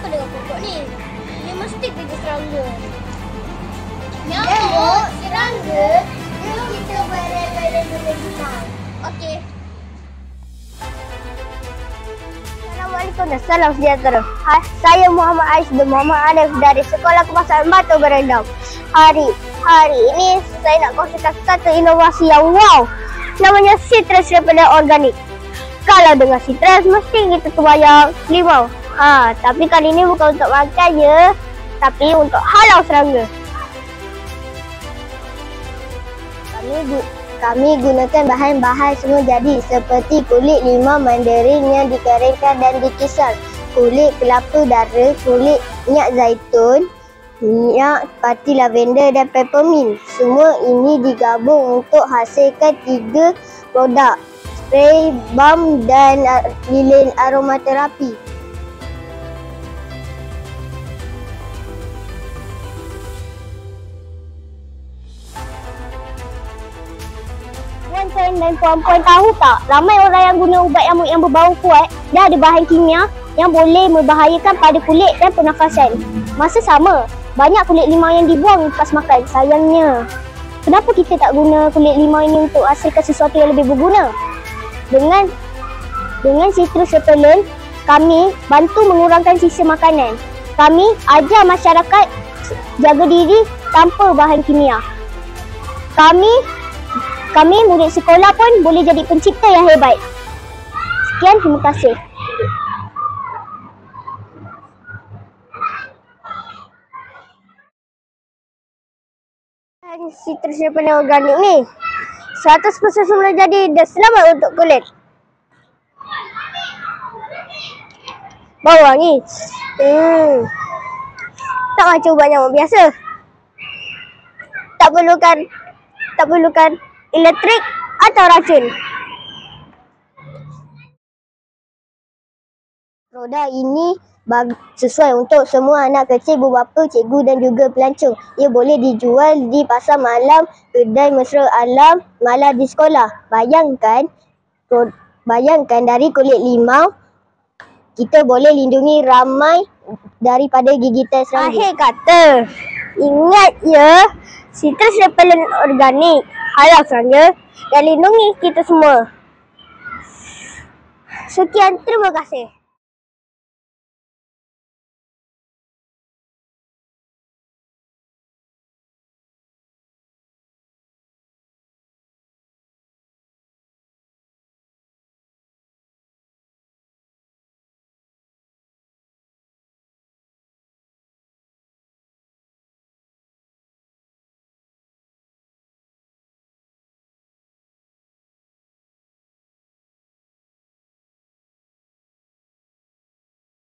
apa dengan pokok ni? Dia mesti kerja serangga. Nyamuk, serangga, jom kita beres-beres dulu rumah. Okey. Assalamualaikum dan salam sejahtera. Saya Muhammad Ais bin Muhammad Arif dari Sekolah Kebangsaan Batu Berendam. Hari ini saya nak kongsikan satu inovasi yang wow. Namanya citrus daripada organik. Kalau dengar citrus mesti kita terbayang limau. Tapi kali ini bukan untuk makan je, tapi untuk halau serangga. Kami gunakan bahan-bahan semua jadi seperti kulit limau mandarin yang dikeringkan dan dikisar, kulit kelapa dara, kulit minyak zaitun, minyak pati lavender dan peppermint. Semua ini digabung untuk hasilkan 3 produk, spray, balm dan lilin aromaterapi. Puan-puan dan puan-puan tahu tak, ramai orang yang guna ubat nyamuk yang berbau kuat dan ada bahan kimia yang boleh membahayakan pada kulit dan pernafasan. Masa sama, banyak kulit limau yang dibuang lepas makan. Sayangnya, kenapa kita tak guna kulit limau ini untuk hasilkan sesuatu yang lebih berguna? Dengan citrus repellent, kami bantu mengurangkan sisa makanan. Kami ajar masyarakat jaga diri tanpa bahan kimia. Kami murid sekolah pun boleh jadi pencipta yang hebat. Sekian, terima kasih. Citrus daripada organik ni 100% semula jadi dan selamat untuk kulit. Bau wangi. Tak macam ubat nyamuk biasa. Tak perlukan elektrik atau racun. Produk ini sesuai untuk semua anak kecil, ibu bapa, cikgu dan juga pelancong. Ia boleh dijual di pasar malam, kedai mesra alam, malah di sekolah. Bayangkan dari kulit limau, kita boleh lindungi ramai daripada gigitan serangga. Akhir kata, ingat ya, citrus repellent organik, halau serangga dan lindungi kita semua. Sekian, terima kasih.